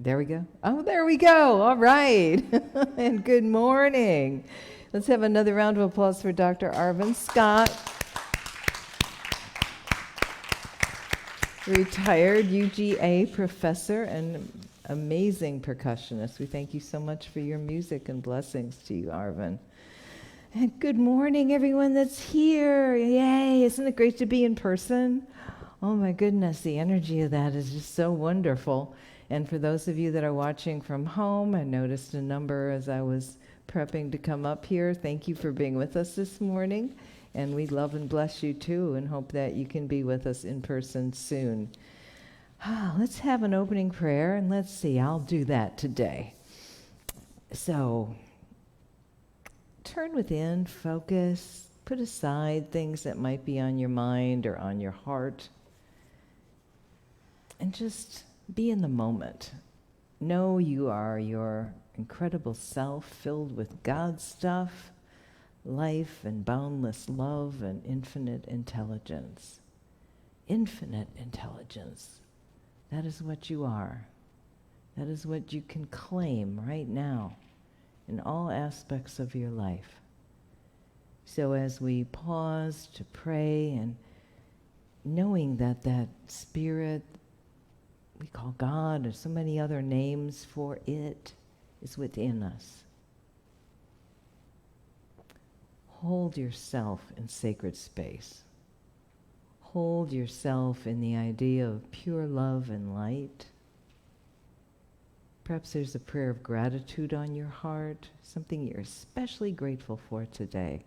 There we go. Oh, there we go. All right. And good morning. Let's have another round of applause for Dr. Arvin Scott, retired UGA professor and amazing percussionist. We thank you so much for your music and blessings to you, Arvin. And good morning, everyone that's here. Yay. Isn't it great to be in person? Oh, my goodness. The energy of that is just so wonderful. And for those of you that are watching from home, I noticed a number as I was prepping to come up here. Thank you for being with us this morning. And we love and bless you too, and hope that you can be with us in person soon. Let's have an opening prayer, and let's see, I'll do that today. So, turn within, focus, put aside things that might be on your mind or on your heart, and just be in the moment. Know you are your incredible self filled with God's stuff, life and boundless love and infinite intelligence. Infinite intelligence. That is what you are. That is what you can claim right now in all aspects of your life. So as we pause to pray and knowing that that spirit we call God, or so many other names for it, is within us. Hold yourself in sacred space. Hold yourself in the idea of pure love and light. Perhaps there's a prayer of gratitude on your heart, something you're especially grateful for today.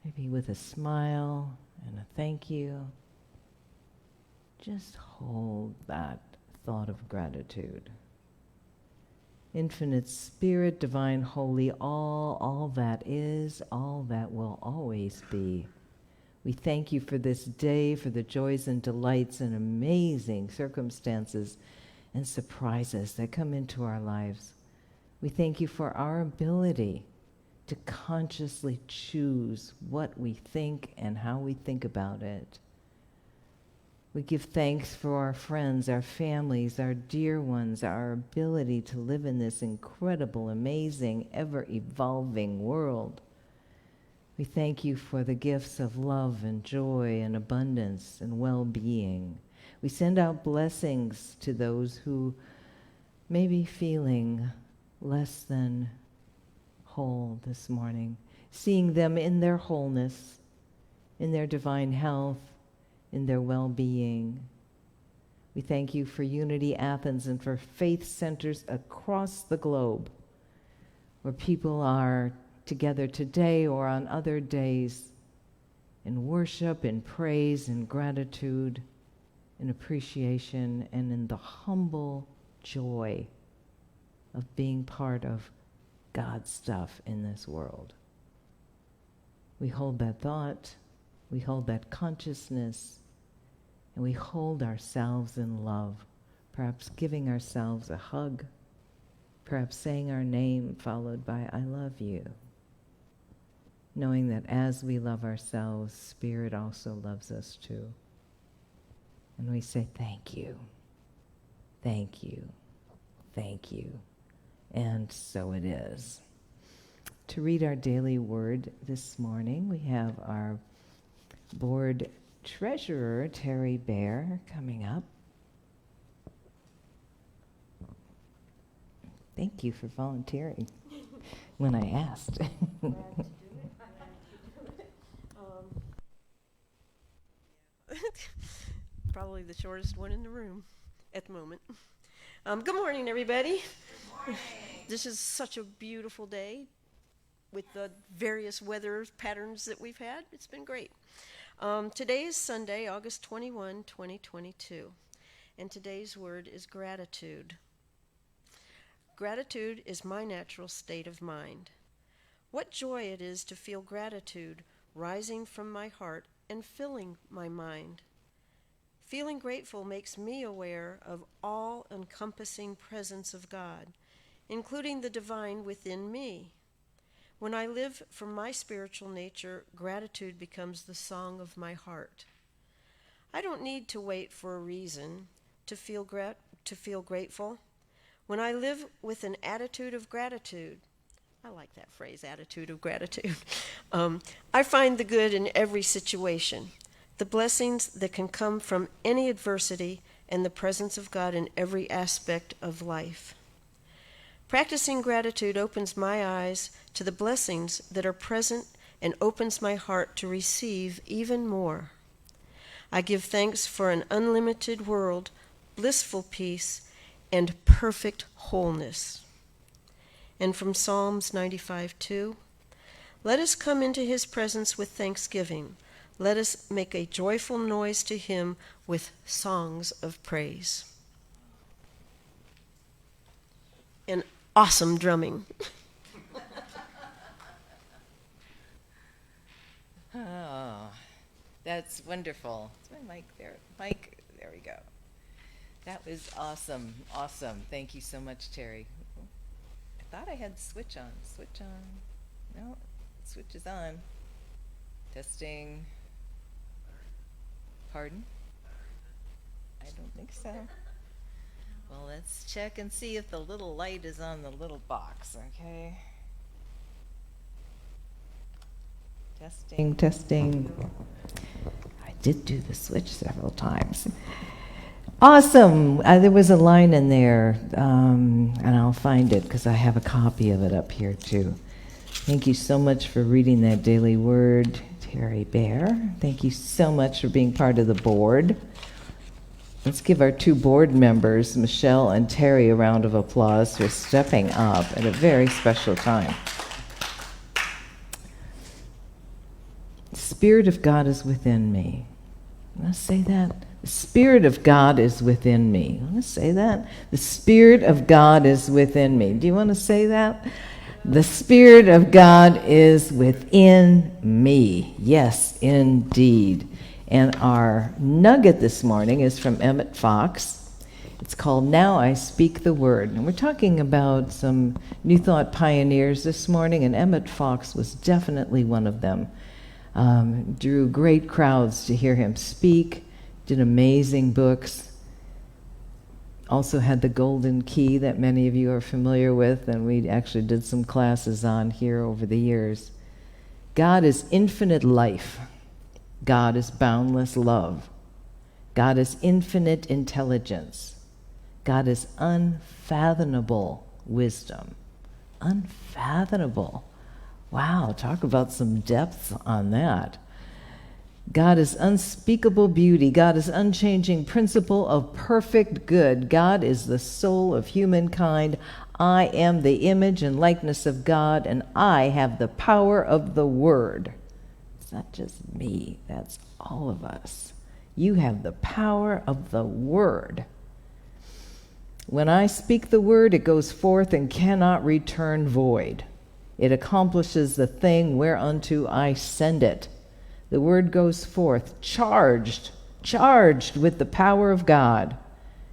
Maybe with a smile and a thank you. Just hold that thought of gratitude. Infinite Spirit, Divine, Holy, all that is, all that will always be. We thank you for this day, for the joys and delights and amazing circumstances and surprises that come into our lives. We thank you for our ability to consciously choose what we think and how we think about it. We give thanks for our friends, our families, our dear ones, our ability to live in this incredible, amazing, ever-evolving world. We thank you for the gifts of love and joy and abundance and well-being. We send out blessings to those who may be feeling less than whole this morning, seeing them in their wholeness, in their divine health, in their well-being. We thank you for Unity Athens and for faith centers across the globe where people are together today or on other days in worship, in praise, in gratitude, in appreciation, and in the humble joy of being part of God's stuff in this world. We hold that thought, we hold that consciousness, and we hold ourselves in love, perhaps giving ourselves a hug, perhaps saying our name followed by I love you, knowing that as we love ourselves, Spirit also loves us too. And we say thank you, thank you, thank you. And so it is. To read our daily word this morning, we have our board treasurer, Terry Bear, coming up. Thank you for volunteering when I asked. Probably the shortest one in the room at the moment. Good morning, everybody. Good morning. This is such a beautiful day with the various weather patterns that we've had. It's been great. Today is Sunday, August 21, 2022, and today's word is gratitude. Gratitude is my natural state of mind. What joy it is to feel gratitude rising from my heart and filling my mind. Feeling grateful makes me aware of all-encompassing presence of God, including the divine within me. When I live from my spiritual nature, gratitude becomes the song of my heart. I don't need to wait for a reason to feel to feel grateful? When I live with an attitude of gratitude, I like that phrase, attitude of gratitude. I find the good in every situation, the blessings that can come from any adversity, and the presence of God in every aspect of life. Practicing gratitude opens my eyes to the blessings that are present and opens my heart to receive even more. I give thanks for an unlimited world, blissful peace, and perfect wholeness. And from Psalms 95:2, let us come into his presence with thanksgiving. Let us make a joyful noise to him with songs of praise. And awesome drumming. Oh, that's wonderful. Is my mic there? Mike, there we go. That was awesome. Awesome. Thank you so much, Terry. I thought I had switch on. Switch on. No, switch is on. Testing. Pardon? I don't think so. Well, let's check and see if the little light is on the little box, okay? Testing, testing. I did do the switch several times. Awesome. There was a line in there, and I'll find it because I have a copy of it up here too. Thank you so much for reading that daily word, Terry Bear. Thank you so much for being part of the board. Let's give our two board members, Michele and Terry, a round of applause for stepping up at a very special time. The Spirit of God is within me. Let's say that. The Spirit of God is within me. Let's say that. The Spirit of God is within me. Do you want to say that? The Spirit of God is within me. Yes, indeed. And our nugget this morning is from Emmett Fox. It's called Now I Speak the Word. And we're talking about some New Thought pioneers this morning, and Emmett Fox was definitely one of them. Drew great crowds to hear him speak, did amazing books. Also had the Golden Key that many of you are familiar with, and we actually did some classes on here over the years. God is infinite life. God is boundless love. God is infinite intelligence. God is unfathomable wisdom. Unfathomable. Wow, talk about some depth on that. God is unspeakable beauty. God is unchanging principle of perfect good. God is the soul of humankind. I am the image and likeness of God, and I have the power of the Word. It's not just me, that's all of us. You have the power of the Word. When I speak the Word, it goes forth and cannot return void. It accomplishes the thing whereunto I send it. The Word goes forth, charged with the power of God.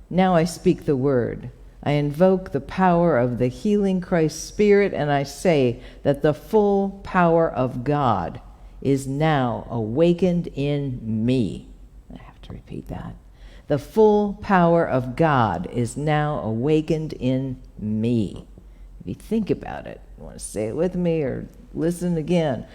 Now I speak the Word. I invoke the power of the healing Christ Spirit, and I say that the full power of God is now awakened in me. I have to repeat that. The full power of God is now awakened in me. If you think about it, you want to say it with me or listen again.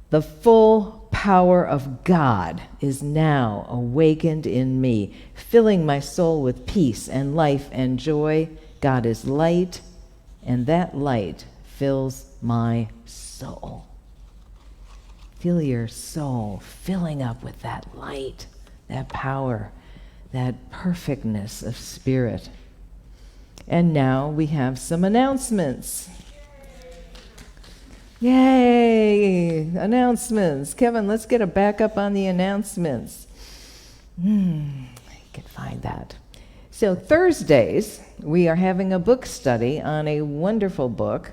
The full power of God is now awakened in me, filling my soul with peace and life and joy. God is light, and that light fills my soul. Feel your soul filling up with that light, that power, that perfectness of spirit. And now we have some announcements. Yay! Announcements. Kevin, let's get a backup on the announcements. I can find that. So Thursdays, we are having a book study on a wonderful book,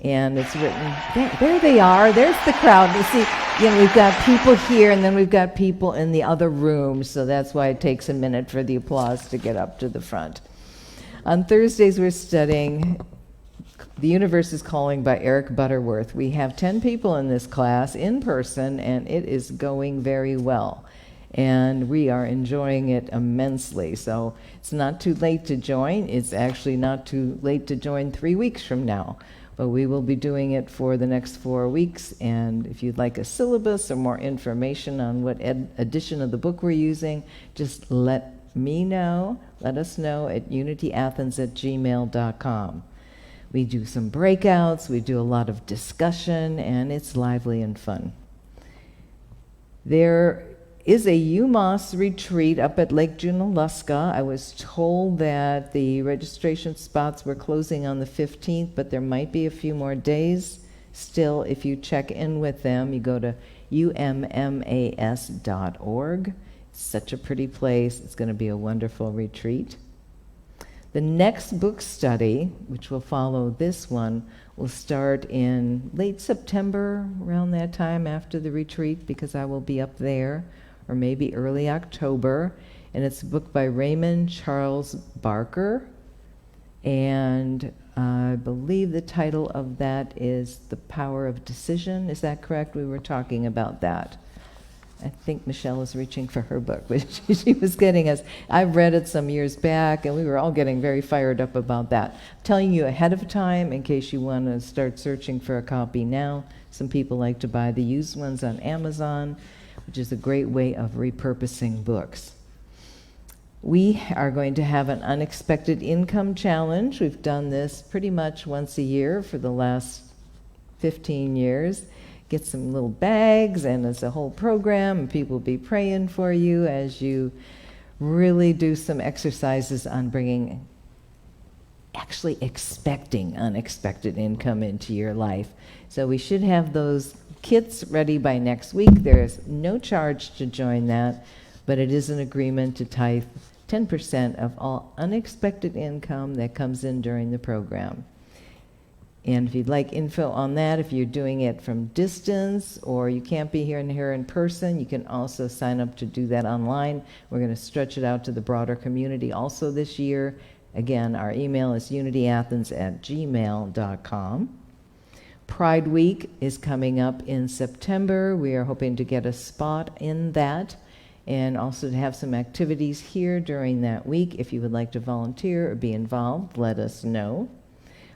and it's written, there they are, there's the crowd. You see, we've got people here, and then we've got people in the other room, so that's why it takes a minute for the applause to get up to the front. On Thursdays, we're studying The Universe is Calling by Eric Butterworth. We have 10 people in this class in person, and it is going very well. and we are enjoying it immensely. So it's not too late to join. It's actually not too late to join 3 weeks from now. But we will be doing it for the next 4 weeks, and if you'd like a syllabus or more information on what edition of the book we're using, just let us know at unityathens@gmail.com. We do some breakouts, we do a lot of discussion, and it's lively and fun. There is a UMass retreat up at Lake Junaluska. I was told that the registration spots were closing on the 15th, but there might be a few more days still. If you check in with them, you go to ummas.org. It's such a pretty place. It's going to be a wonderful retreat. The next book study, which will follow this one, will start in late September, around that time after the retreat, because I will be up there, or maybe early October. And it's a book by Raymond Charles Barker. And I believe the title of that is The Power of Decision. Is that correct? We were talking about that. I think Michele is reaching for her book, but she was getting us. I've read it some years back, and we were all getting very fired up about that. I'm telling you ahead of time in case you want to start searching for a copy now. Some people like to buy the used ones on Amazon, which is a great way of repurposing books. We are going to have an unexpected income challenge. We've done this pretty much once a year for the last 15 years. Get some little bags, and it's a whole program, and people will be praying for you as you really do some exercises on actually expecting unexpected income into your life. So we should have those kits ready by next week. There's no charge to join that, but it is an agreement to tithe 10% of all unexpected income that comes in during the program. And if you'd like info on that, if you're doing it from distance or you can't be here in person, you can also sign up to do that online. We're going to stretch it out to the broader community also this year. Again, our email is unityathens@gmail.com. Pride Week is coming up in September. We are hoping to get a spot in that, and also to have some activities here during that week. If you would like to volunteer or be involved, let us know.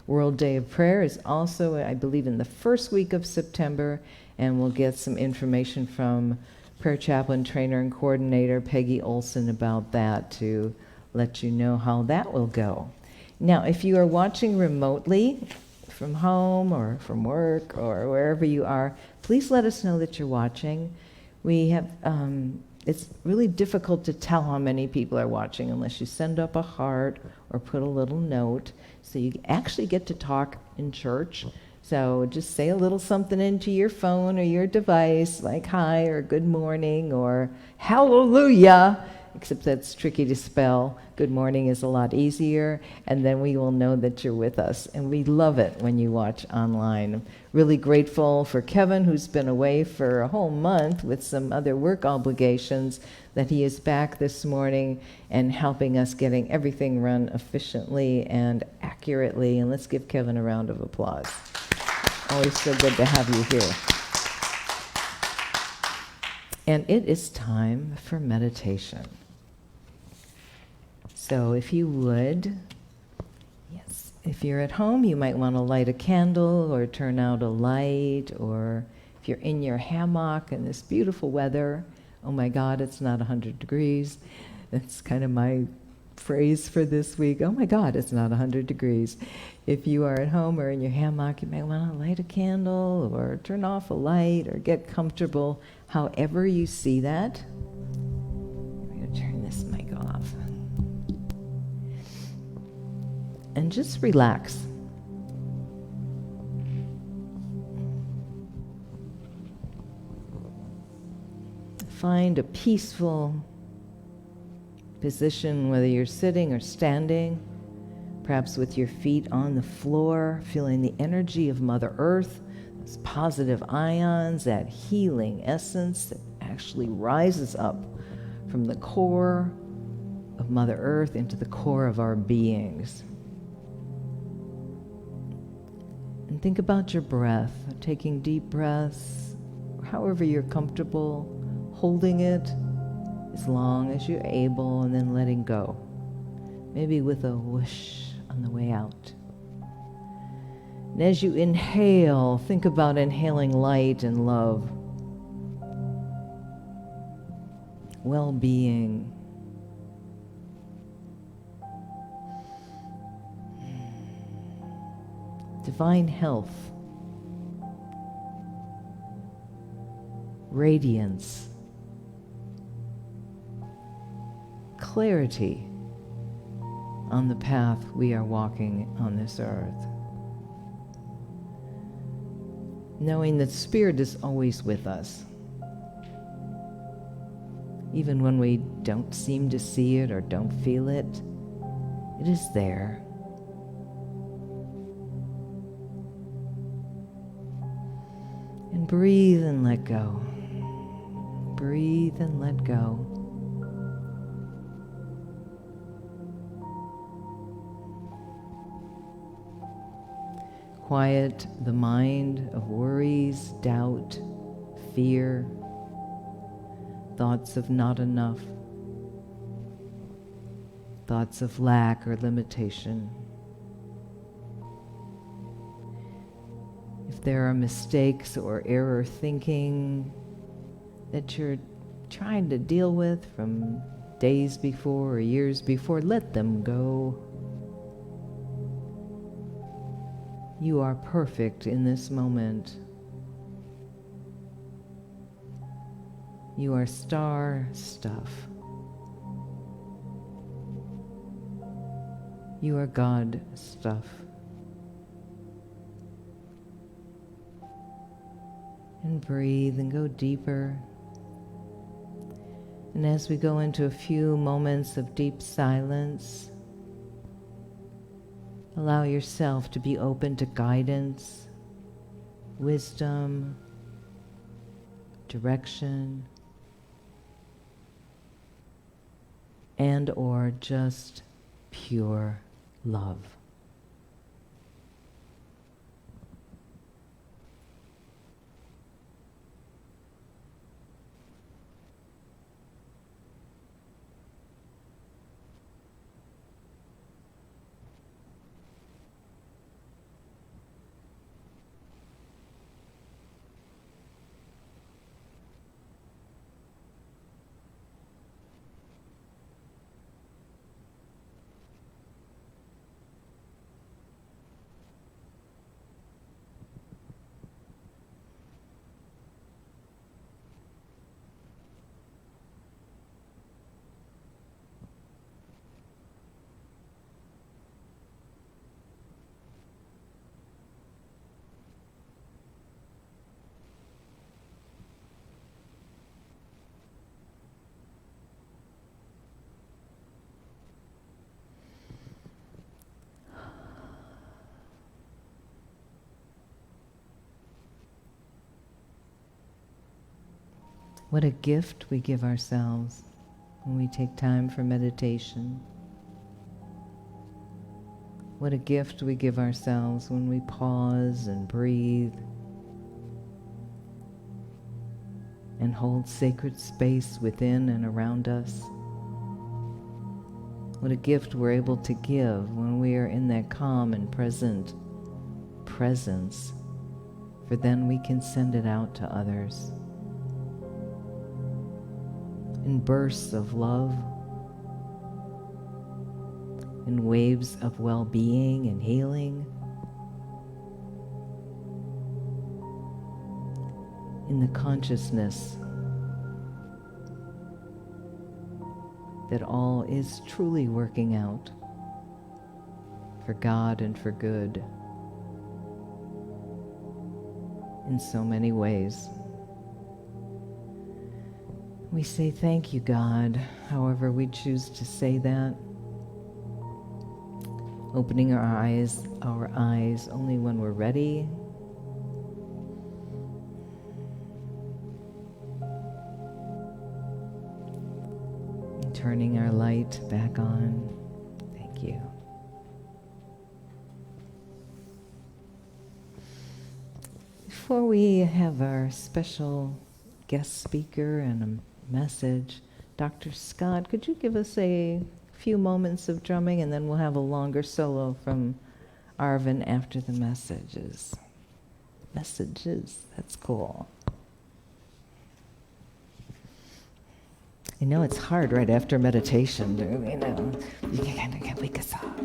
World Day of Prayer is also, I believe, in the first week of September, and we'll get some information from prayer chaplain, trainer, and coordinator Peggy Olson about that to let you know how that will go. Now, if you are watching remotely from home or from work or wherever you are, please let us know that you're watching. We have, it's really difficult to tell how many people are watching unless you send up a heart or put a little note. So you actually get to talk in church. So just say a little something into your phone or your device, like hi or good morning or hallelujah, except that's tricky to spell. Good morning is a lot easier, and then we will know that you're with us. And we love it when you watch online. I'm really grateful for Kevin, who's been away for a whole month with some other work obligations, that he is back this morning and helping us getting everything run efficiently and accurately. And let's give Kevin a round of applause. Always so good to have you here. And it is time for meditation. So if you would, yes, if you're at home, you might want to light a candle or turn out a light, or if you're in your hammock in this beautiful weather, oh my God, it's not 100 degrees. That's kind of my phrase for this week. Oh my God, it's not 100 degrees. If you are at home or in your hammock, you might want to light a candle or turn off a light or get comfortable, however you see that. I'm going to turn this mic off. And just relax. Find a peaceful position, whether you're sitting or standing, perhaps with your feet on the floor, feeling the energy of Mother Earth, those positive ions, that healing essence that actually rises up from the core of Mother Earth into the core of our beings. And think about your breath, taking deep breaths, however you're comfortable, holding it, as long as you're able, and then letting go. Maybe with a whoosh on the way out. And as you inhale, think about inhaling light and love, well-being. Divine health, radiance, clarity on the path we are walking on this earth. Knowing that Spirit is always with us, even when we don't seem to see it or don't feel it, it is there. And breathe and let go. Breathe and let go. Quiet the mind of worries, doubt, fear, thoughts of not enough, thoughts of lack or limitation. If there are mistakes or error thinking that you're trying to deal with from days before or years before, let them go. You are perfect in this moment. You are star stuff. You are God stuff. And breathe and go deeper. And as we go into a few moments of deep silence, allow yourself to be open to guidance, wisdom, direction, and or just pure love. What a gift we give ourselves when we take time for meditation. What a gift we give ourselves when we pause and breathe and hold sacred space within and around us. What a gift we're able to give when we are in that calm and present presence, for then we can send it out to others. In bursts of love, in waves of well-being and healing, in the consciousness that all is truly working out for God and for good in so many ways. We say thank you, God, however we choose to say that. Opening our eyes only when we're ready. And turning our light back on. Thank you. Before we have our special guest speaker and a message, Dr. Scott, could you give us a few moments of drumming, and then we'll have a longer solo from Arvin after the messages. Messages, that's cool. You know, it's hard right after meditation, you know, you kind of wake us up.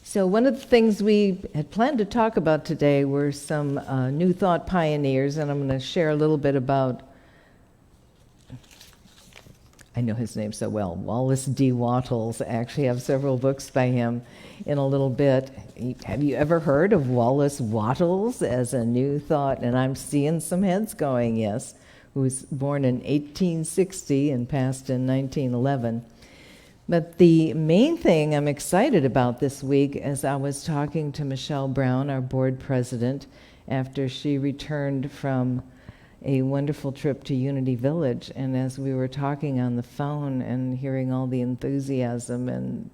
So one of the things we had planned to talk about today were some New Thought pioneers, and I'm going to share a little bit about, I know his name so well, Wallace D. Wattles. I actually have several books by him in a little bit. Have you ever heard of Wallace Wattles as a New Thought? And I'm seeing some heads going, yes, who was born in 1860 and passed in 1911. But the main thing I'm excited about this week, as I was talking to Michele Brown, our board president, after she returned from a wonderful trip to Unity Village, and as we were talking on the phone and hearing all the enthusiasm and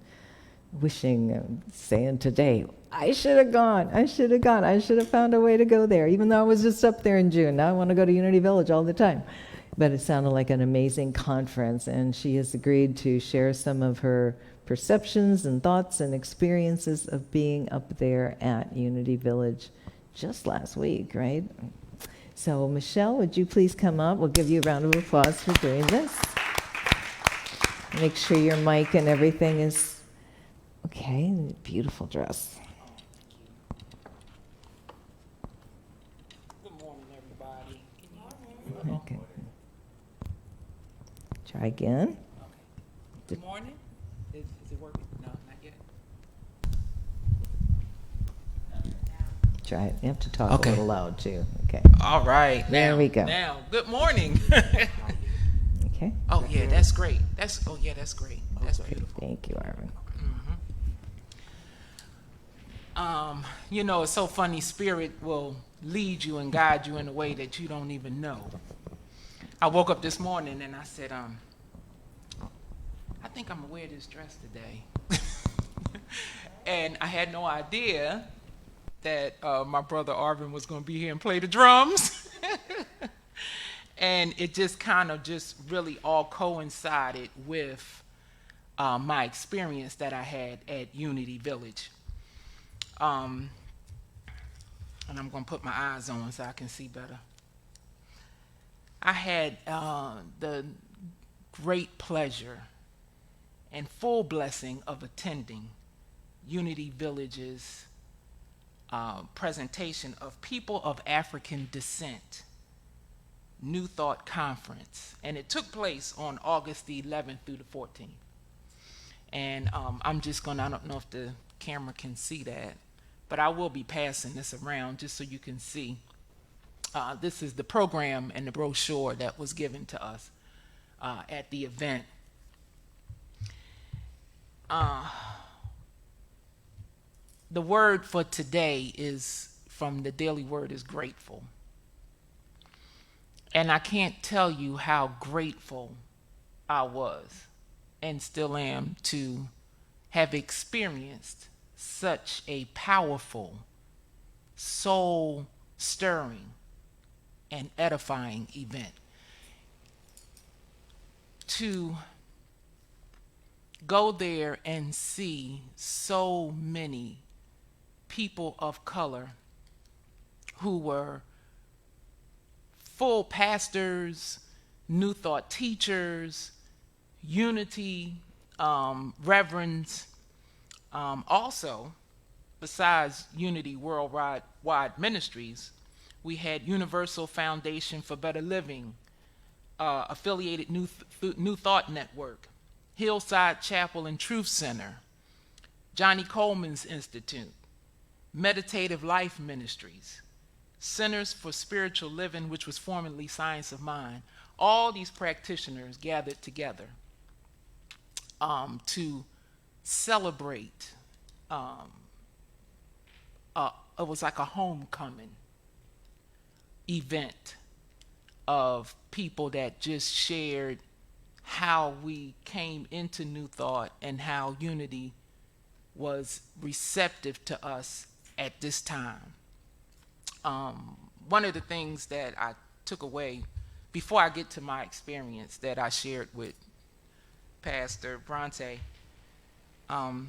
wishing, saying today, I should have gone, I should have found a way to go there, even though I was just up there in June. Now I want to go to Unity Village all the time. But it sounded like an amazing conference, and she has agreed to share some of her perceptions and thoughts and experiences of being up there at Unity Village just last week, right? So Michele, would you please come up? We'll give you a round of applause for doing this. Make sure your mic and everything is okay. Beautiful dress. Good morning, everybody. Good morning. Okay. Try again. Okay. Good morning. Is it working? No, not yet. Try it. You have to talk Okay. a little loud too. Okay. All right. There now, we go. Now, good morning. Okay. Oh yeah, that's great. That's great. That's beautiful. Thank you, Arvin. You know, it's so funny. Spirit will lead you and guide you in a way that you don't even know. I woke up this morning and I said, I think I'm gonna wear this dress today. And I had no idea that my brother Arvin was gonna be here and play the drums. And it just kind of just really all coincided with my experience that I had at Unity Village. And I'm gonna put my eyes on so I can see better. I had the great pleasure and full blessing of attending Unity Village's presentation of People of African Descent New Thought Conference. And it took place on August the 11th through the 14th. And I'm just gonna, I don't know if the camera can see that, but I will be passing this around just so you can see. This is the program and the brochure that was given to us at the event. The word for today is from the Daily Word is grateful. And I can't tell you how grateful I was and still am to have experienced such a powerful, soul-stirring, and edifying event. To go there and see so many people of color who were full pastors, New Thought teachers, Unity reverends. Also, besides Unity Worldwide Ministries, we had Universal Foundation for Better Living, affiliated New Thought Network, Hillside Chapel and Truth Center, Johnny Coleman's Institute, Meditative Life Ministries, Centers for Spiritual Living, which was formerly Science of Mind. All these practitioners gathered together to celebrate. It was like a homecoming event of people that just shared how we came into New Thought and how Unity was receptive to us at this time. One of the things that I took away before I get to my experience that I shared with Pastor Bronte, one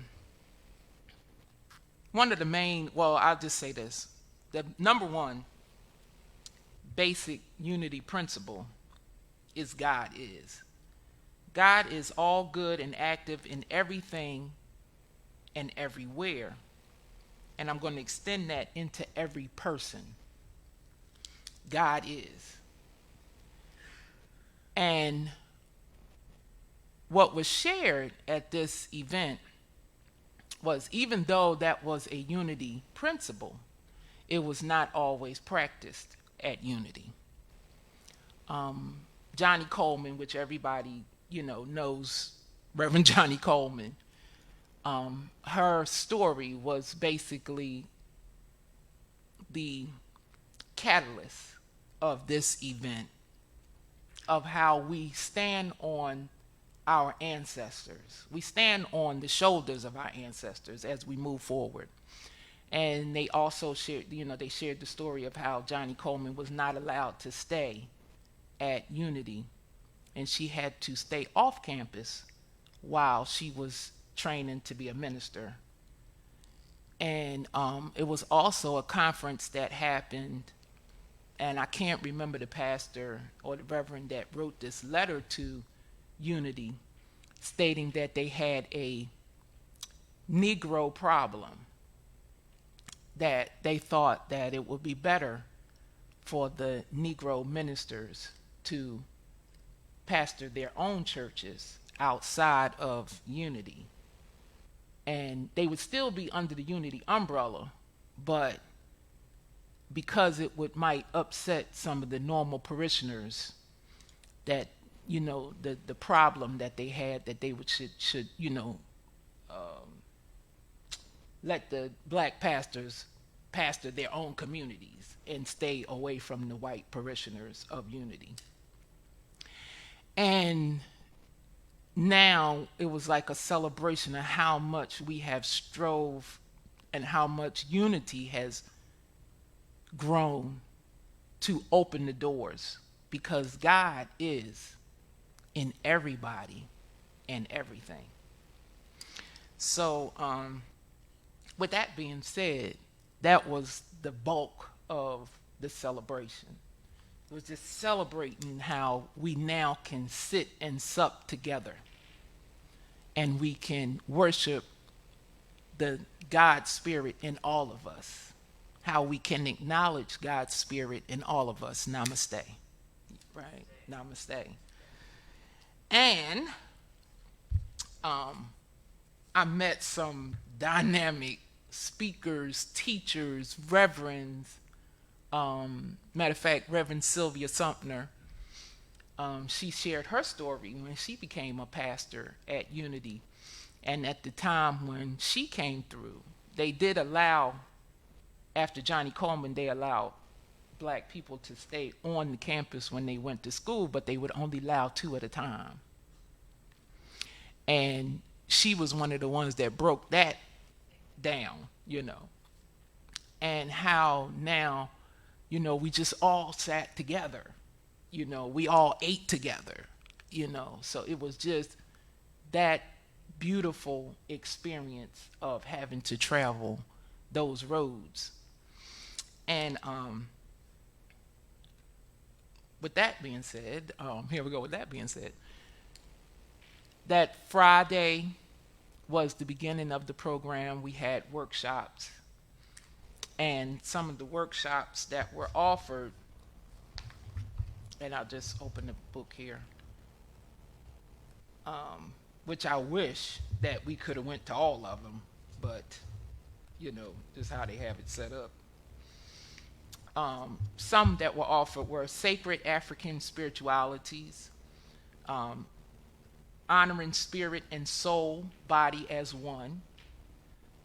of the main, well, I'll just say this. The number one basic Unity principle is God is. God is all good and active in everything and everywhere. And I'm going to extend that into every person. God is. And what was shared at this event was, even though that was a Unity principle, it was not always practiced at Unity. Johnny Coleman, which everybody, knows, Reverend Johnny Coleman, her story was basically the catalyst of this event, of how we stand on our ancestors. We stand on the shoulders of our ancestors as we move forward. And they also shared, they shared the story of how Johnny Coleman was not allowed to stay at Unity, and she had to stay off campus while she was training to be a minister. And it was also a conference that happened, and I can't remember the pastor or the reverend that wrote this letter to Unity, stating that they had a Negro problem, that they thought that it would be better for the Negro ministers to pastor their own churches outside of Unity. And they would still be under the Unity umbrella, but because it might upset some of the normal parishioners, that the problem that they had, that they should let the black pastors pastor their own communities and stay away from the white parishioners of Unity. And now it was like a celebration of how much we have strove and how much Unity has grown to open the doors, because God is in everybody and everything. So with that being said, that was the bulk of the celebration. It was just celebrating how we now can sit and sup together, and we can worship the God Spirit in all of us, how we can acknowledge God's Spirit in all of us. Namaste. Right? Namaste. And I met some dynamic speakers, teachers, reverends. Matter of fact, Reverend Sylvia Sumner, she shared her story when she became a pastor at Unity. And at the time when she came through, they did allow, after Johnny Coleman, they allowed black people to stay on the campus when they went to school, but they would only allow 2 at a time. And she was one of the ones that broke that down, and how now, we just all sat together, we all ate together, so it was just that beautiful experience of having to travel those roads. And with that being said, that Friday was the beginning of the program. We had workshops, and some of the workshops that were offered, and I'll just open the book here, which I wish that we could have went to all of them, but just how they have it set up. Some that were offered were sacred African spiritualities, honoring spirit and soul, body as one,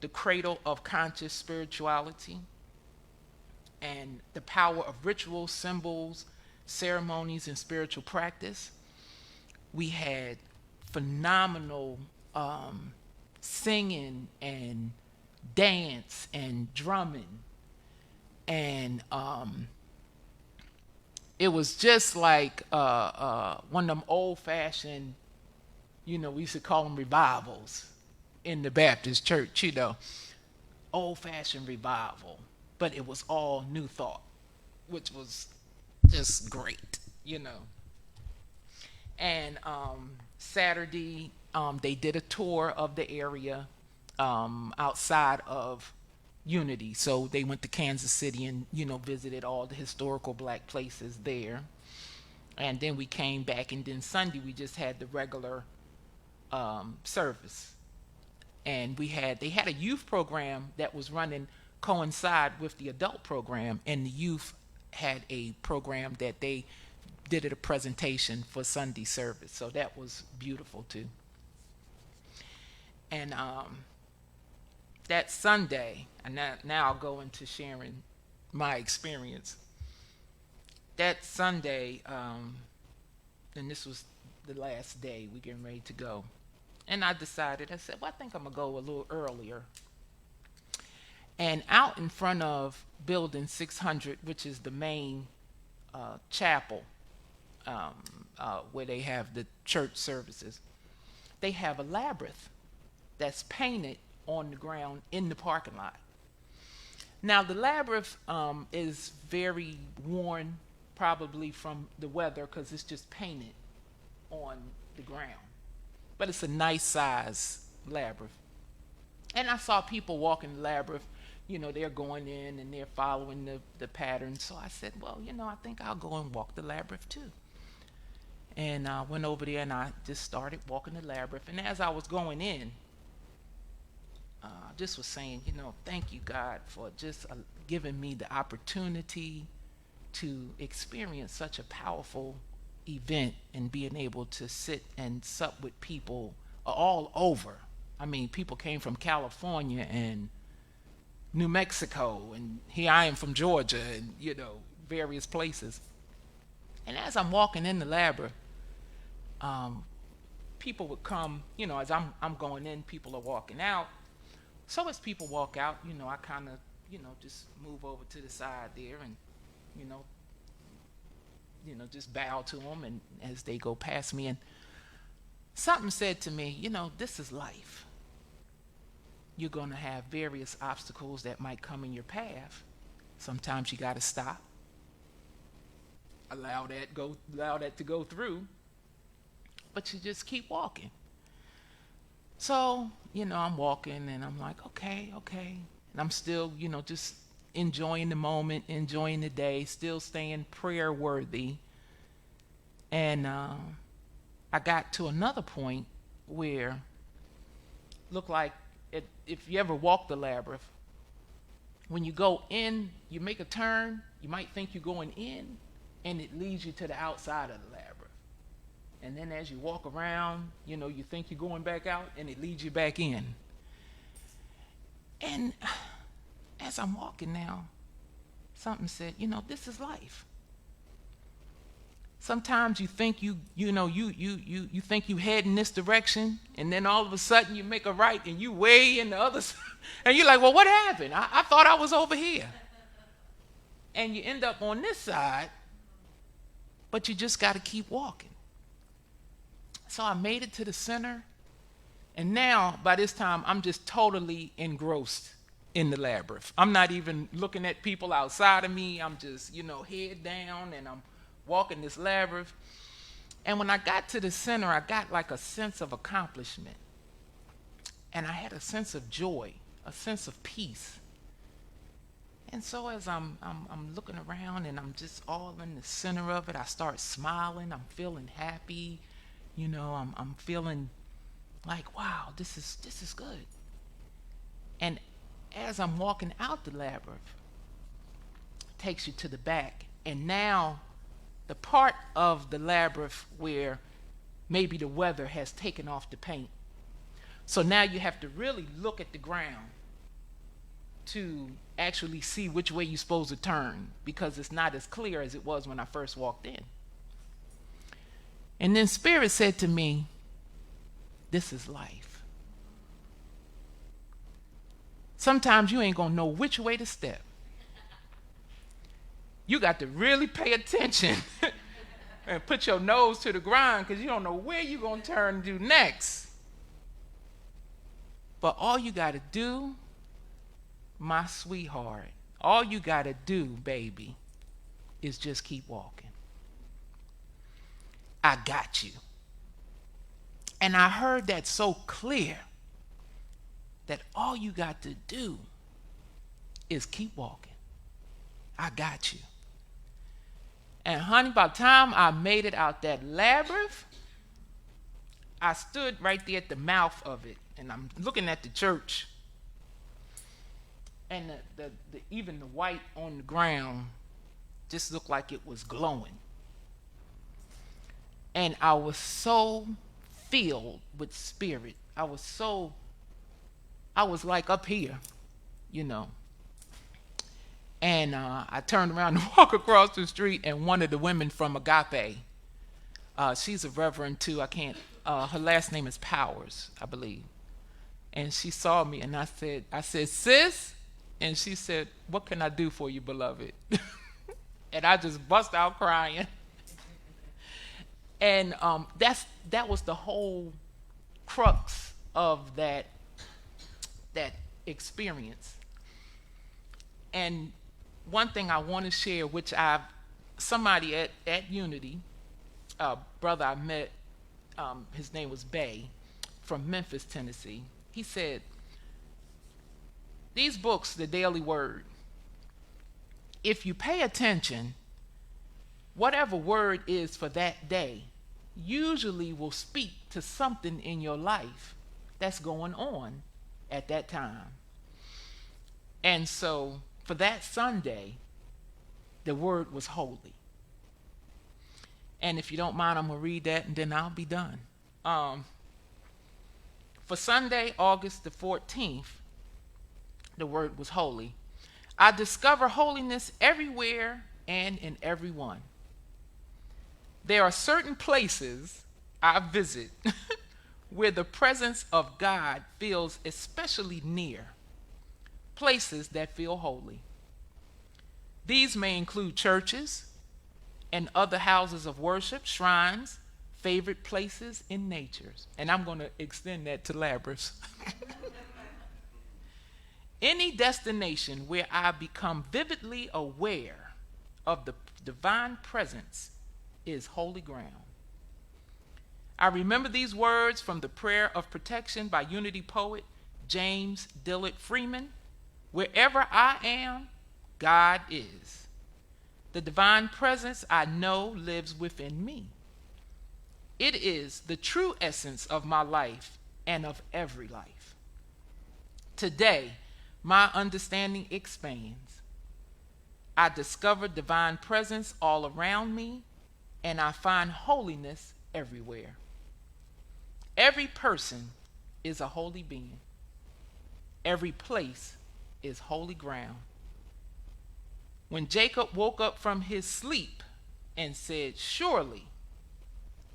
the cradle of conscious spirituality, and the power of ritual symbols, ceremonies, and spiritual practice. We had phenomenal singing and dance and drumming, and it was just like one of them old-fashioned, we used to call them revivals in the Baptist church, old-fashioned revival, but it was all new thought, which was just great, And Saturday, they did a tour of the area outside of Unity. So they went to Kansas City and, visited all the historical black places there. And then we came back, and then Sunday we just had the regular service. And they had a youth program that was running coincide with the adult program, and the youth had a program that they did a presentation for Sunday service. So that was beautiful too. And that Sunday, and now I'll go into sharing my experience. That Sunday, and this was the last day, we getting ready to go. And I said, well, I think I'm going to go a little earlier. And out in front of building 600, which is the main chapel, where they have the church services, they have a labyrinth that's painted on the ground in the parking lot. Now, the labyrinth is very worn, probably from the weather, because it's just painted on the ground. But it's a nice size labyrinth. And I saw people walking the labyrinth, they're going in and they're following the pattern. So I said, well, I think I'll go and walk the labyrinth too. And I went over there and I just started walking the labyrinth. And as I was going in, I just was saying, thank you, God, for just giving me the opportunity to experience such a powerful event and being able to sit and sup with people all over. I mean, people came from California and New Mexico, and here I am from Georgia, and various places. And as I'm walking in the labyrinth, people would come, as I'm going in, people are walking out. So as people walk out, I kind of, just move over to the side there and, just bow to them, and as they go past me, and something said to me, this is life. You're going to have various obstacles that might come in your path. Sometimes you got to stop, allow that to go through, but you just keep walking. So, I'm walking and I'm like, okay. And I'm still, just enjoying the moment, enjoying the day, still staying prayer worthy. And I got to another point where look like it, if you ever walk the labyrinth, when you go in, you make a turn, you might think you're going in, and it leads you to the outside of the labyrinth. And then as you walk around, you know, you think you're going back out, and it leads you back in. And as I'm walking now, something said, you know, this is life. Sometimes you think you think you head in this direction, and then all of a sudden you make a right and you way in the other side. And you're like, well, what happened? I thought I was over here. And you end up on this side, but you just got to keep walking. So I made it to the center, and now by this time I'm just totally engrossed in the labyrinth. I'm not even looking at people outside of me. I'm just, head down, and I'm walking this labyrinth. And when I got to the center, I got like a sense of accomplishment. And I had a sense of joy, a sense of peace. And so as I'm looking around and I'm just all in the center of it, I start smiling. I'm feeling happy. I'm feeling like, wow, this is good. And as I'm walking out the labyrinth, it takes you to the back. And now the part of the labyrinth where maybe the weather has taken off the paint. So now you have to really look at the ground to actually see which way you're supposed to turn, because it's not as clear as it was when I first walked in. And then Spirit said to me, this is life. Sometimes you ain't gonna know which way to step. You got to really pay attention and put your nose to the ground, because you don't know where you're going to turn and do next. But all you got to do, my sweetheart, all you got to do, baby, is just keep walking. I got you. And I heard that so clear that all you got to do is keep walking. I got you. And honey, by the time I made it out that labyrinth, I stood right there at the mouth of it, and I'm looking at the church, and even the white on the ground just looked like it was glowing. And I was so filled with Spirit. I was like up here, And I turned around to walk across the street, and one of the women from Agape, she's a reverend too. Her last name is Powers, I believe. And she saw me, and I said, sis? And she said, what can I do for you, beloved? And I just bust out crying. And that was the whole crux of that experience. And one thing I want to share, which somebody at Unity, a brother I met, his name was Bay, from Memphis, Tennessee. He said, these books, the Daily Word, if you pay attention, whatever word is for that day usually will speak to something in your life that's going on at that time. And so for that Sunday, the word was holy. And if you don't mind, I'm going to read that and then I'll be done. For Sunday, August the 14th, the word was holy. I discover holiness everywhere and in everyone. There are certain places I visit where the presence of God feels especially near. Places that feel holy. These may include churches and other houses of worship, shrines, favorite places in nature. And I'm going to extend that to labyrinths. Any destination where I become vividly aware of the divine presence is holy ground. I remember these words from the Prayer of Protection by Unity poet James Dillard Freeman. Wherever I am, God is. The divine presence I know lives within me. It is the true essence of my life and of every life. Today, my understanding expands. I discover divine presence all around me, and I find holiness everywhere. Every person is a holy being. Every place is holy ground. When Jacob woke up from his sleep and said, "Surely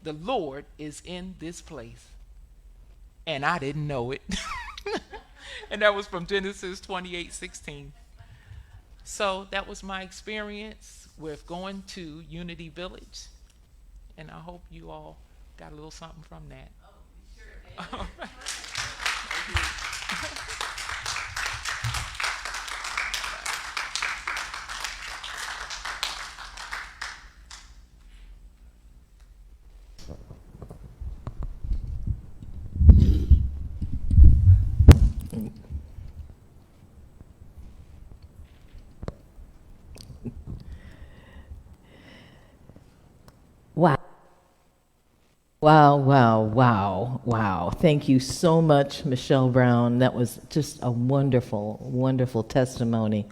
the Lord is in this place," and I didn't know it. And that was from Genesis 28:16. So that was my experience with going to Unity Village, and I hope you all got a little something from that. All right. Wow. Wow, wow, wow, wow. Thank you so much, Michele Brown. That was just a wonderful, wonderful testimony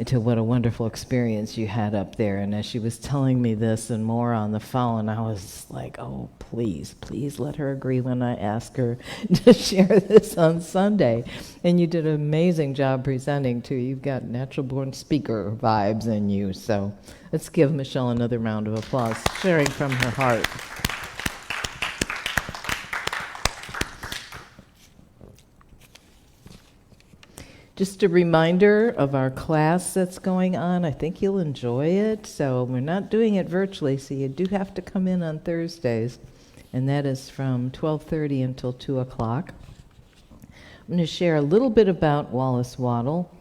to what a wonderful experience you had up there. And as she was telling me this and more on the phone, I was like, oh, please, please let her agree when I ask her to share this on Sunday. And you did an amazing job presenting, too. You've got natural-born speaker vibes in you. So let's give Michele another round of applause, sharing from her heart. Just a reminder of our class that's going on. I think you'll enjoy it. So we're not doing it virtually, so you do have to come in on Thursdays. And that is from 12:30 until 2 o'clock. I'm going to share a little bit about Wallace Waddle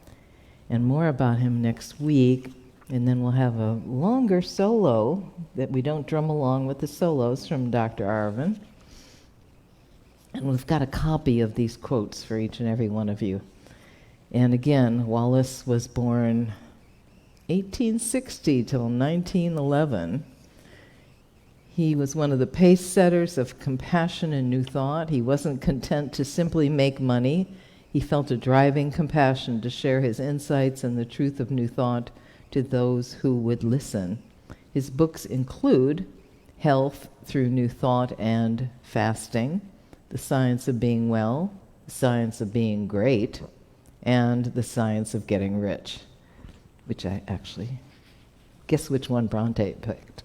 and more about him next week. And then we'll have a longer solo that we don't drum along with the solos from Dr. Arvin. And we've got a copy of these quotes for each and every one of you. And again, Wallace was born 1860 till 1911. He was one of the pace setters of compassion and New Thought. He wasn't content to simply make money. He felt a driving compassion to share his insights and the truth of New Thought to those who would listen. His books include Health Through New Thought and Fasting, The Science of Being Well, The Science of Being Great, and The Science of Getting Rich, which I actually, guess which one Bronte picked?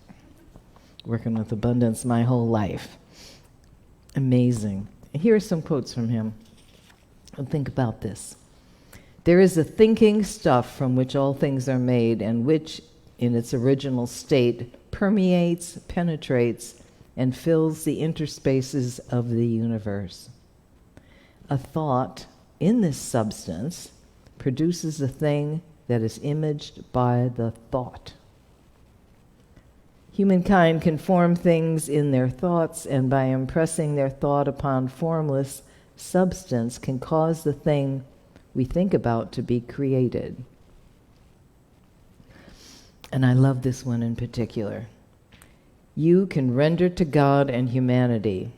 Working with abundance my whole life. Amazing. Here are some quotes from him. And think about this. There is a thinking stuff from which all things are made, and which, in its original state, permeates, penetrates, and fills the interspaces of the universe. A thought in this substance produces a thing that is imaged by the thought. Humankind can form things in their thoughts, and by impressing their thought upon formless substance can cause the thing we think about to be created. And I love this one in particular. You can render to God and humanity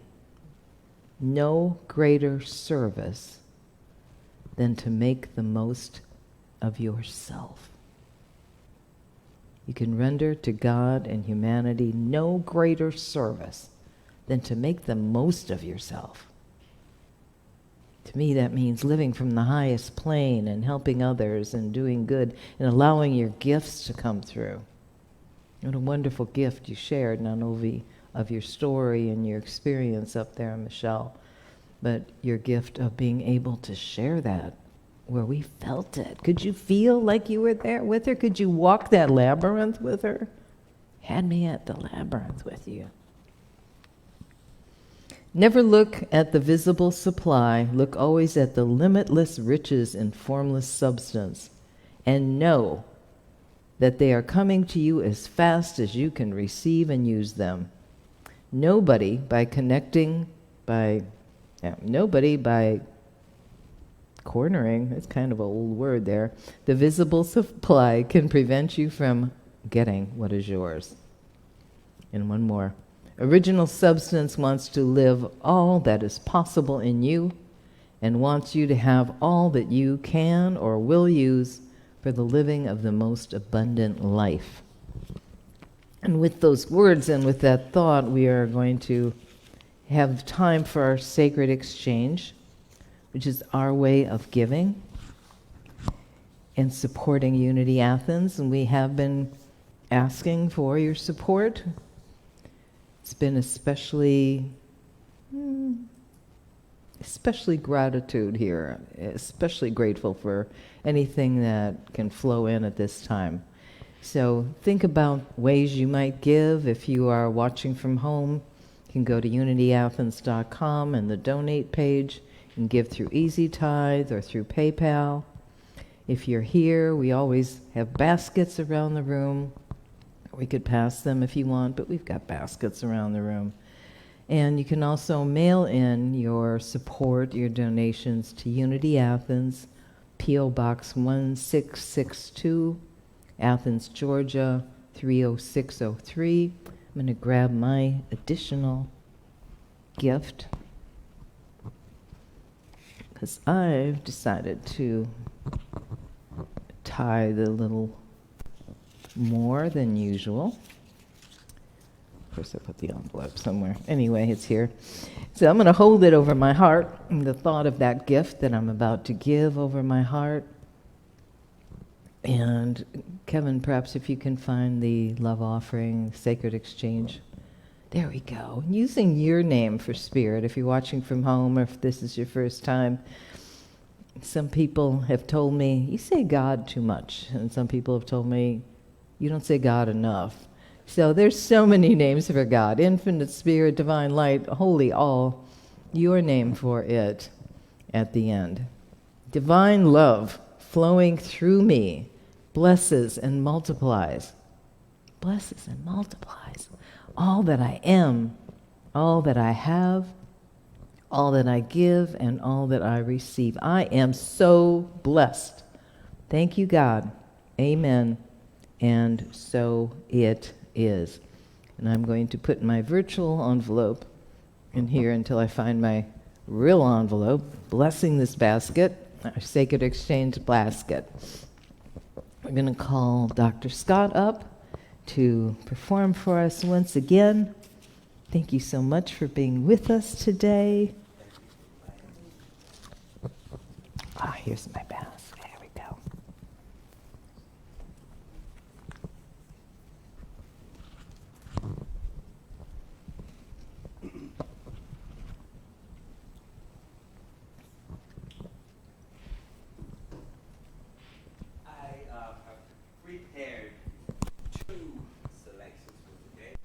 no greater service than to make the most of yourself. You can render to God and humanity no greater service than to make the most of yourself. To me, that means living from the highest plane and helping others and doing good and allowing your gifts to come through. What a wonderful gift you shared, not only of your story and your experience up there, Michele, but your gift of being able to share that where we felt it. Could you feel like you were there with her? Could you walk that labyrinth with her? Had me at the labyrinth with you. Never look at the visible supply. Look always at the limitless riches in formless substance, and know that they are coming to you as fast as you can receive and use them. Nobody by cornering, it's kind of an old word there, the visible supply can prevent you from getting what is yours. And one more. Original substance wants to live all that is possible in you and wants you to have all that you can or will use for the living of the most abundant life. And with those words and with that thought, we are going to have time for our sacred exchange, which is our way of giving and supporting Unity Athens. And we have been asking for your support. It's been especially gratitude here, especially grateful for anything that can flow in at this time. So think about ways you might give. If you are watching from home, you can go to unityathens.com and the donate page and give through Easy Tithe or through PayPal. If you're here, we always have baskets around the room. We could pass them if you want, but we've got baskets around the room. And you can also mail in your support, your donations to Unity Athens, P.O. Box 1662, Athens, Georgia, 30603. I'm going to grab my additional gift because I've decided to tithe a little more than usual. Of course, I put the envelope somewhere. Anyway, it's here. So I'm going to hold it over my heart, and the thought of that gift that I'm about to give over my heart. And Kevin, perhaps if you can find the love offering, sacred exchange. There we go. Using your name for spirit, if you're watching from home or if this is your first time. Some people have told me, you say God too much. And some people have told me, you don't say God enough. So there's so many names for God. Infinite Spirit, Divine Light, Holy All. Your name for it at the end. Divine love flowing through me blesses and multiplies. Blesses and multiplies all that I am, all that I have, all that I give, and all that I receive. I am so blessed. Thank you, God. Amen. And so it is. And I'm going to put my virtual envelope in here until I find my real envelope, blessing this basket, our Sacred Exchange basket. We're going to call Dr. Scott up to perform for us once again. Thank you so much for being with us today. Here's my basket. There we go. I have prepared two selections for today.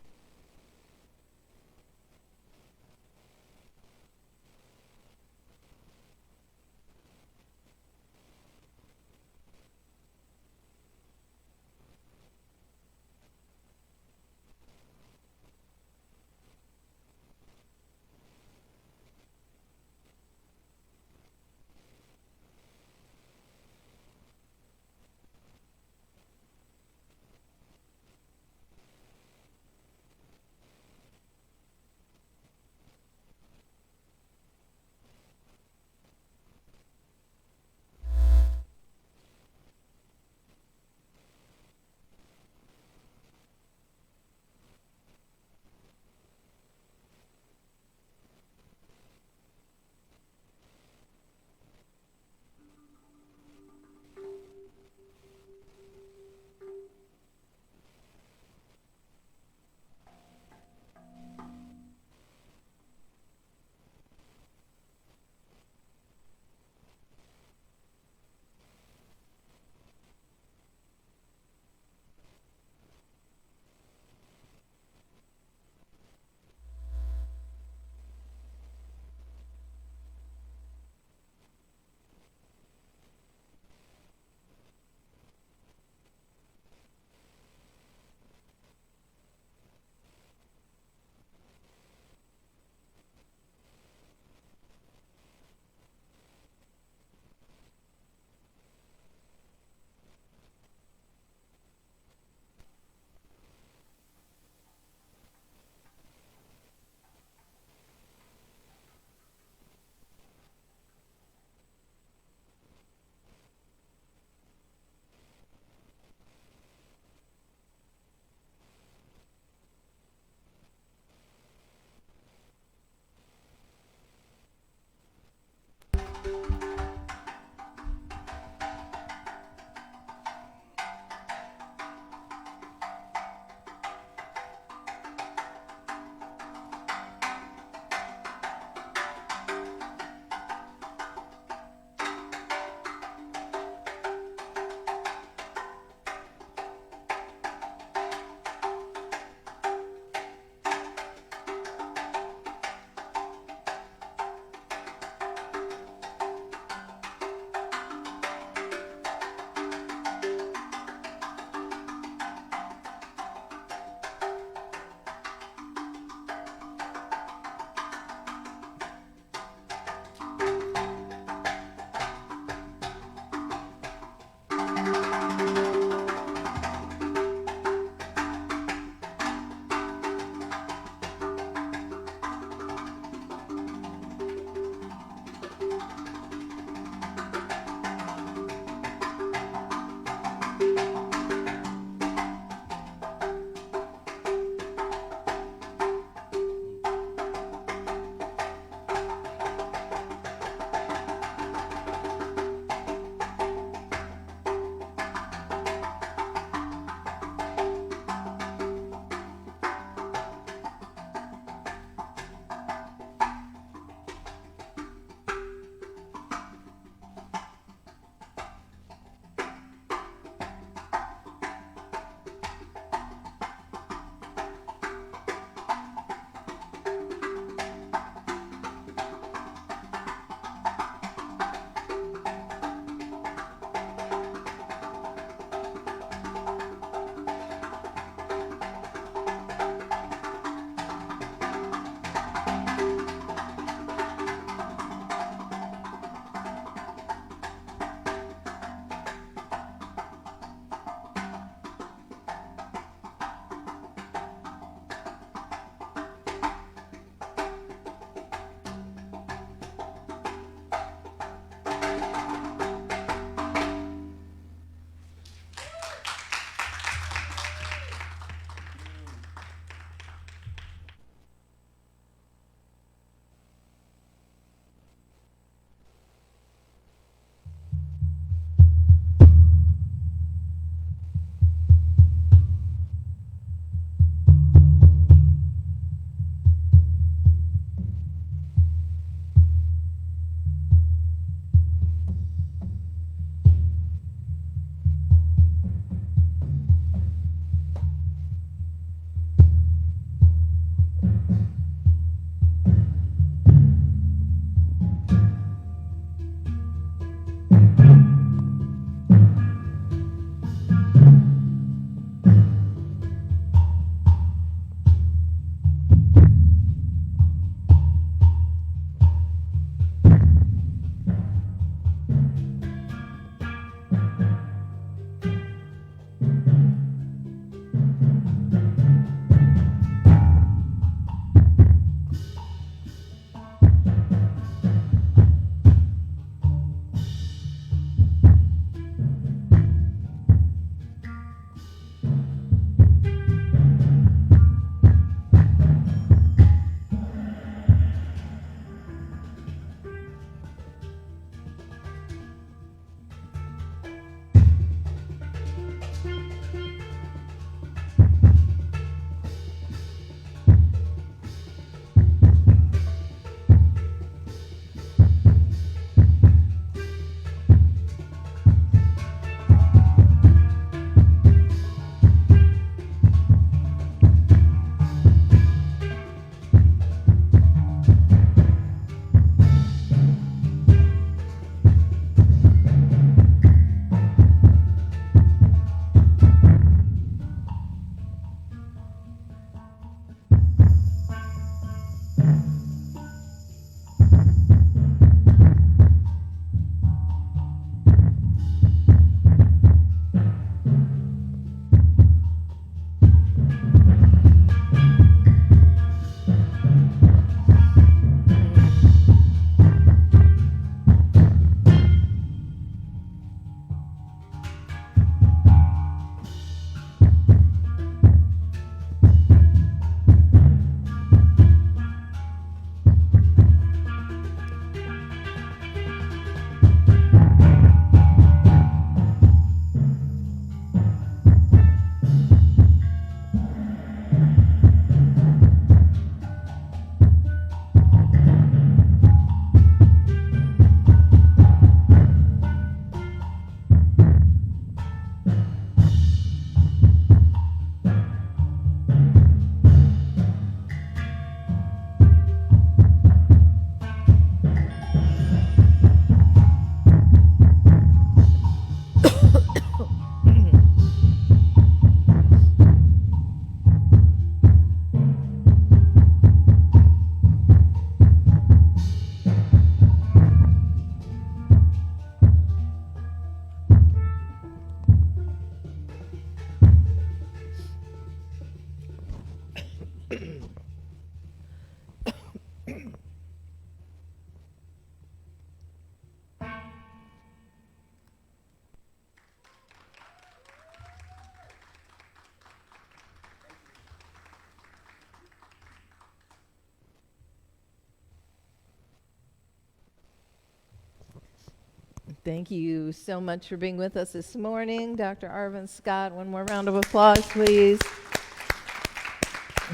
Thank you so much for being with us this morning, Dr. Arvin Scott. One more round of applause, please.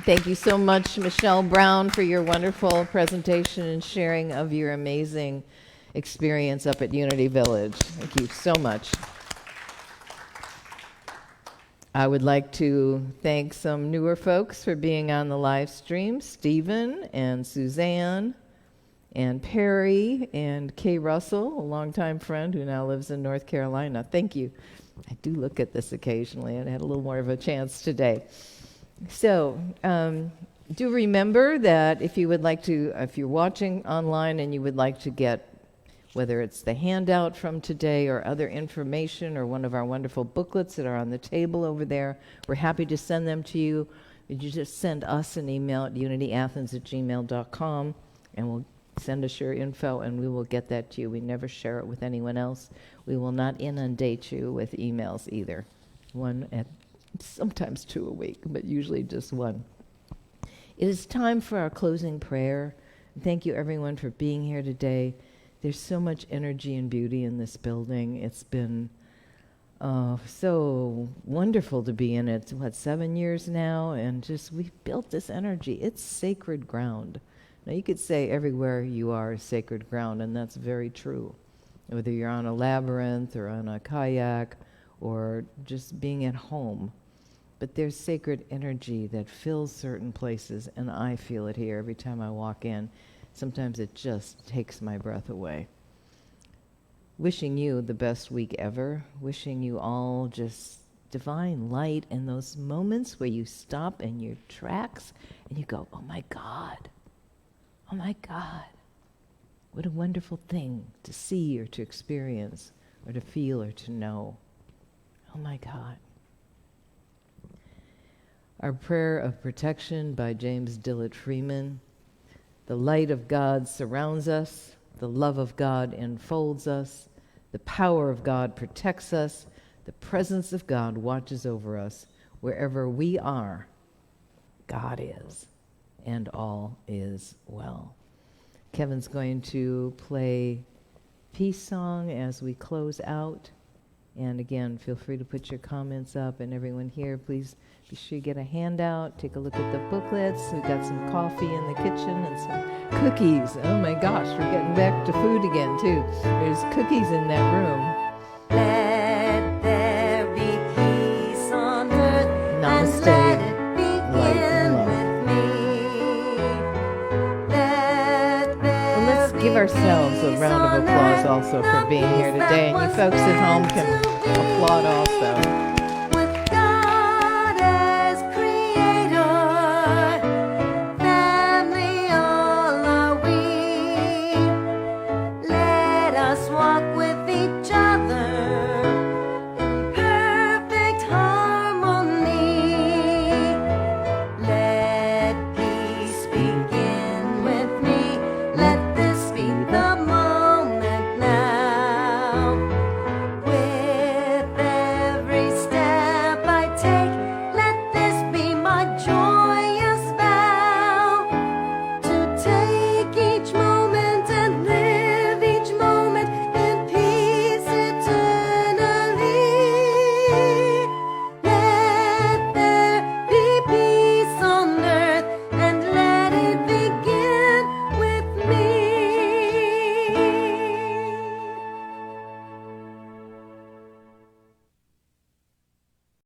Thank you so much, Michele Brown, for your wonderful presentation and sharing of your amazing experience up at Unity Village. Thank you so much. I would like to thank some newer folks for being on the live stream, Stephen and Suzanne and Perry and Kay Russell, a longtime friend who now lives in North Carolina. Thank you. I do look at this occasionally, and I had a little more of a chance today. So do remember that if you would like to, if you're watching online and you would like to get, whether it's the handout from today or other information or one of our wonderful booklets that are on the table over there, we're happy to send them to you. You just send us an email at unityathens@gmail.com, and we'll send us your info, and we will get that to you. We never share it with anyone else. We will not inundate you with emails either. One at sometimes 2 a week, but usually just one. It is time for our closing prayer. Thank you, everyone, for being here today. There's so much energy and beauty in this building. It's been so wonderful to be in it. 7 years now, and just we've built this energy. It's sacred ground. Now, you could say everywhere you are is sacred ground, and that's very true. Whether you're on a labyrinth or on a kayak or just being at home. But there's sacred energy that fills certain places, and I feel it here every time I walk in. Sometimes it just takes my breath away. Wishing you the best week ever. Wishing you all just divine light in those moments where you stop in your tracks and you go, oh my God. Oh my God, what a wonderful thing to see or to experience or to feel or to know. Oh my God. Our prayer of protection by James Dillard Freeman. The light of God surrounds us. The love of God enfolds us. The power of God protects us. The presence of God watches over us. Wherever we are, God is. And all is well. Kevin's going to play peace song as we close out. And again, feel free to put your comments up. And everyone here, please be sure you get a handout. Take a look at the booklets. We've got some coffee in the kitchen and some cookies. Oh my gosh, we're getting back to food again too. There's cookies in that room. Let there be peace on earth. Namaste. And let it begin Light and love. Let's give ourselves a round of applause also for being here today. And you folks at home can applaud also.